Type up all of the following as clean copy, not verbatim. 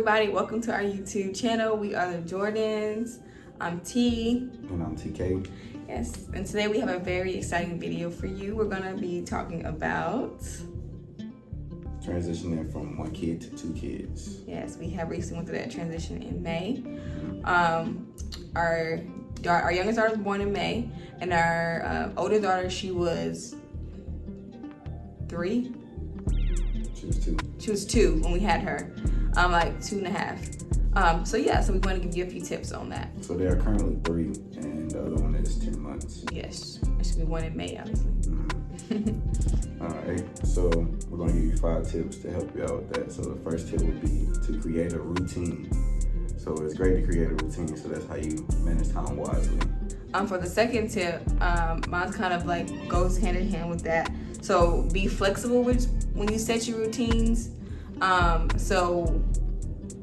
everybody, welcome to our YouTube channel. We are the Jordans. I'm T. And I'm TK. Yes, and today we have a very exciting video for you. We're gonna be talking about transitioning from one kid to two kids. Yes, we have recently went through that transition in May. Our youngest daughter was born in May, and our older daughter, she was 3. She was 2 when we had her, like 2.5. So we want to give you a few tips on that. So they are currently 3, and the other one is 10 months. Yes, it should be 1 in May, obviously. All right, so we're going to give you 5 tips to help you out with that. So the first tip would be to create a routine. So it's great to create a routine, so that's how you manage time wisely. For the second tip, mine's kind of like goes hand in hand with that. So be flexible when you set your routines.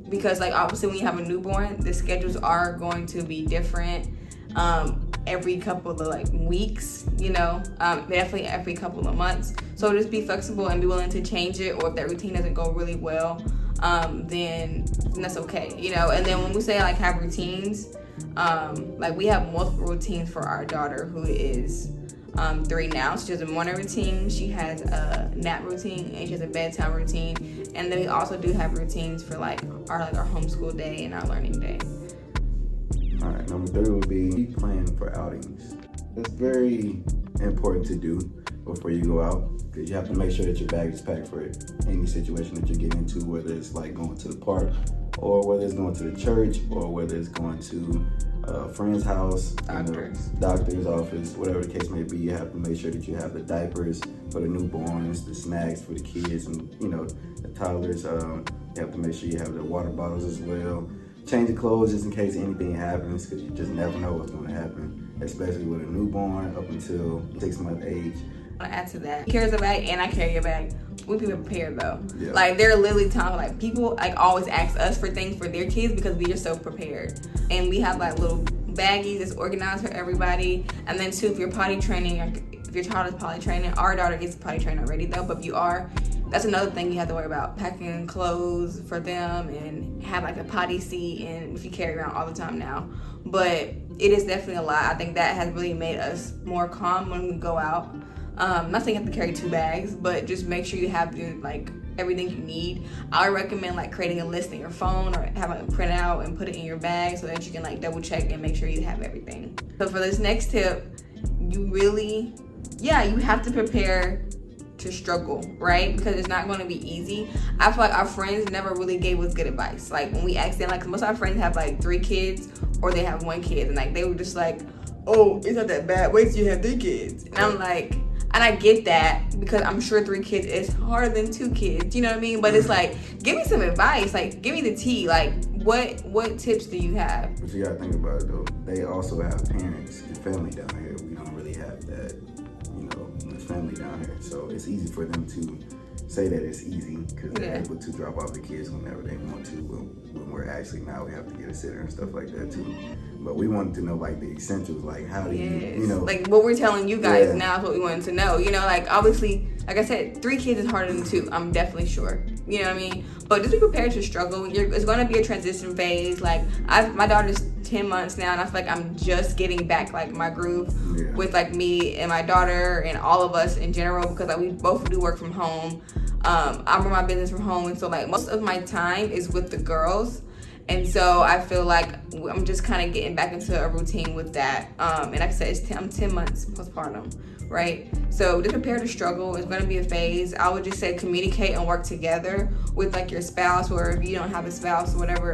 Because like obviously when you have a newborn, the schedules are going to be different every couple of weeks, definitely every couple of months. So just be flexible and be willing to change it, or if that routine doesn't go really well, then that's okay, And then when we say have routines, we have multiple routines for our daughter who is 3 now. She has a morning routine, she has a nap routine, and she has a bedtime routine. And then we also do have routines for our homeschool day and our learning day. All right, number 3 would be plan for outings. It's very important to do before you go out, because you have to make sure that your bag is packed for any situation that you're getting into, whether it's going to the park, or whether it's going to the church, or whether it's going to a friend's house, doctor's office, whatever the case may be. You have to make sure that you have the diapers for the newborns, the snacks for the kids, and the toddlers. You have to make sure you have the water bottles as well. Change the clothes just in case anything happens, because you just never know what's going to happen, especially with a newborn up until 6-month age. I want to add to that. He carries a bag and I carry a bag. We be prepared though. Yeah. There are literally times people always ask us for things for their kids because we are so prepared. And we have little baggies that's organized for everybody. And then too, if you're potty training, if your child is potty training, our daughter gets potty trained already though, but if you are, that's another thing you have to worry about, packing clothes for them and have a potty seat, and if you carry around all the time now. But it is definitely a lot. I think that has really made us more calm when we go out. Not saying you have to carry 2 bags, but just make sure you have your everything you need. I would recommend creating a list in your phone, or having it print out and put it in your bag so that you can double check and make sure you have everything. So for this next tip, you have to prepare to struggle, right? Because it's not going to be easy. I feel our friends never really gave us good advice. When we asked them, most of our friends have 3 kids, or they have 1 kid, and they were just oh, it's not that bad, wait till you have 3 kids. And I'm and I get that, because I'm sure 3 kids is harder than 2 kids, you know what I mean? But it's give me some advice, give me the tea, what tips do you have? But you gotta think about it though, they also have parents and family down here. We don't really have that, family down here. So it's easy for them to say that it's easy, because they're able to drop off the kids whenever they want to. When we're actually now, we have to get a sitter and stuff like that too. But we wanted to know the essentials, how do you what we're telling you guys now is what we wanted to know. Obviously, like I said, 3 kids is harder than 2. I'm definitely sure. You know what I mean? But just be prepared to struggle. It's going to be a transition phase. My daughter's 10 months now, and I feel I'm just getting back my groove with me and my daughter and all of us in general, because we both do work from home. I run my business from home, and so most of my time is with the girls. And so I feel I'm just kind of getting back into a routine with that. And like I said, I'm 10 months postpartum, right? So just prepare to struggle. It's going to be a phase. I would just say communicate and work together with your spouse, or if you don't have a spouse or whatever,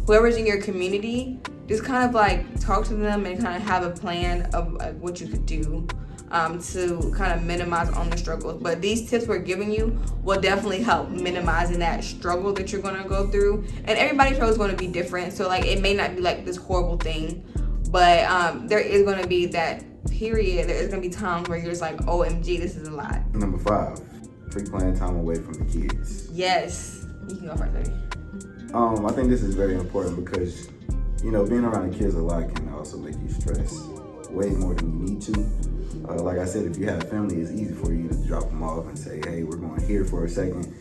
whoever's in your community, just kind of talk to them and kind of have a plan of what you could do to kind of minimize on the struggles. But these tips we're giving you will definitely help minimizing that struggle that you're going to go through. And everybody's struggle is going to be different, so it may not be this horrible thing, but there is going to be that period. There is going to be times where you're just OMG, this is a lot. Number 5, pre-plan time away from the kids. Yes, you can go first, baby. I think this is very important, because being around the kids a lot can also make you stress way more than you need to. Like I said, if you have family, it's easy for you to drop them off and say, hey, we're going here for a second.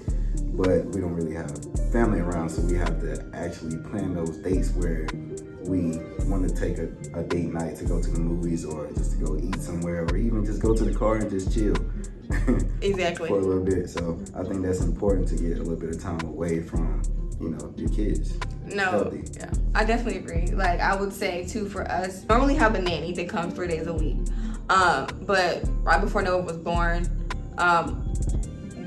but we don't really have family around, so we have to actually plan those dates where we want to take a date night to go to the movies or just to go eat somewhere or even just go to the car and just chill. Exactly. For a little bit. So I think that's important to get a little bit of time away from, your kids. No, Healthy. yeah, I definitely agree. Like, I would say too, for us, normally have a nanny that comes 3 days a week. But right before Noah was born,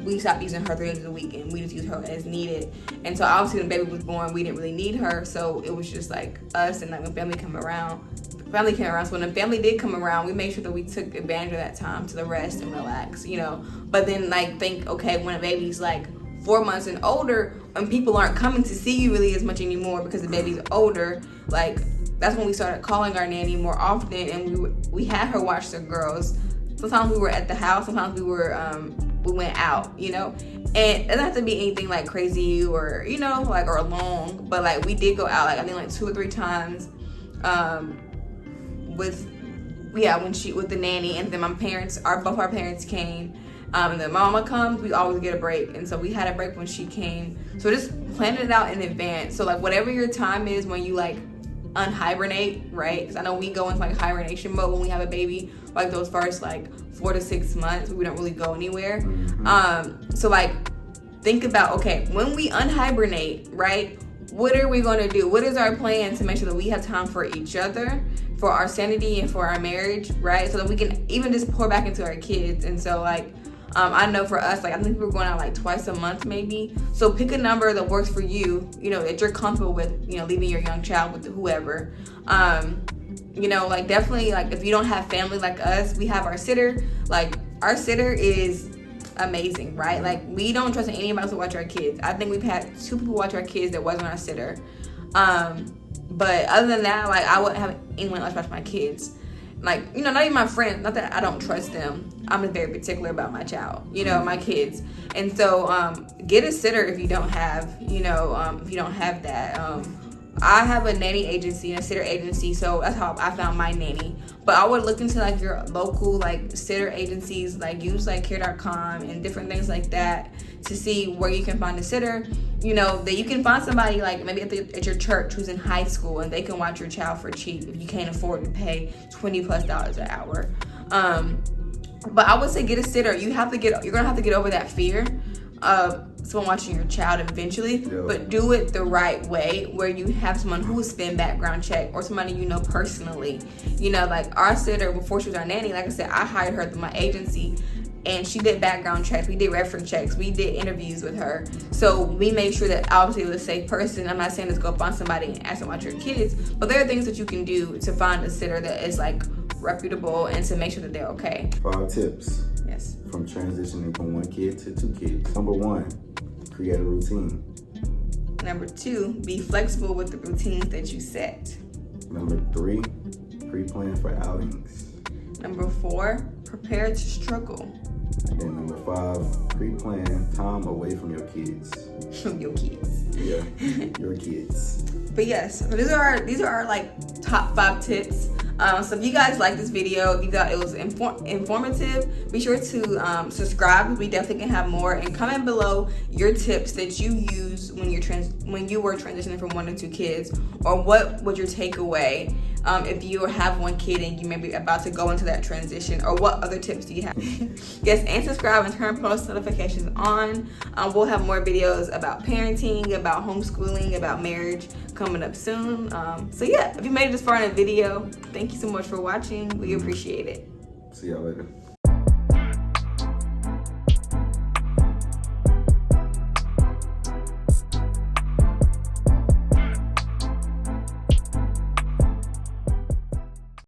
we stopped using her 3 days a week and we just use her as needed. And so obviously when the baby was born, we didn't really need her. So it was just like us, and like when family came around. So when the family did come around, we made sure that we took advantage of that time to rest and relax, But then think, okay, when a baby's like 4 months and older, and people aren't coming to see you really as much anymore because the baby's older, like that's when we started calling our nanny more often, and we had her watch the girls. Sometimes we were at the house, sometimes we went out, and it doesn't have to be anything like crazy or or long, but like we did go out I think like 2 or 3 times with the nanny, and then both our parents came, and then mama comes, we always get a break, and so we had a break when she came. So just planning it out in advance. So like whatever your time is when you like unhibernate, right? Because I know we go into like hibernation mode when we have a baby, like those first like 4 to 6 months, we don't really go anywhere. So like think about, okay, when we unhibernate, right? What are we going to do? What is our plan to make sure that we have time for each other, for our sanity, and for our marriage, right? So that we can even just pour back into our kids. And so like I know for us, like I think we're going out like twice a month maybe. So pick a number that works for you, that you're comfortable with, leaving your young child with whoever. Like definitely, like if you don't have family like us, we have our sitter. Like our sitter is amazing, right? Like we don't trust anybody else to watch our kids. I think we've had 2 people watch our kids that wasn't our sitter. But other than that, like I wouldn't have anyone else watch my kids. Like, not even my friends, not that I don't trust them. I'm just very particular about my child, my kids. And so get a sitter if you don't have, if you don't have that. I have a nanny agency and a sitter agency, so that's how I found my nanny. But I would look into like your local like sitter agencies, like use like care.com and different things like that to see where you can find a sitter. That you can find somebody like maybe at your church who's in high school, and they can watch your child for cheap if you can't afford to pay $20+ an hour. But I would say get a sitter. You're gonna have to get over that fear of someone watching your child eventually, but do it the right way, where you have someone who will spin background check, or somebody personally. Like our sitter, before she was our nanny, like I said, I hired her through my agency, and she did background checks, we did reference checks, we did interviews with her. So we made sure that obviously it was a safe person. I'm not saying let's go find somebody and ask them about your kids, but there are things that you can do to find a sitter that is like reputable and to make sure that they're okay. 5 tips. Yes. From transitioning from 1 kid to 2 kids. Number 1, create a routine. Number 2, be flexible with the routines that you set. Number 3, pre-plan for outings. Number 4, prepare to struggle. And then number 5, pre-plan time away from your kids. Your kids. Yeah, your kids. But yes, so these are our like top 5 tips. So if you guys like this video, if you thought it was informative, be sure to subscribe. We definitely can have more, and comment below your tips that you use when you were transitioning from 1 to 2 kids, or what was your takeaway if you have 1 kid and you may be about to go into that transition, or what other tips do you have? Yes, and subscribe and turn post notifications on. We'll have more videos about parenting, about homeschooling, about marriage coming up soon. So yeah, if you made it this far in a video, thank you so much for watching. We appreciate it. See y'all later.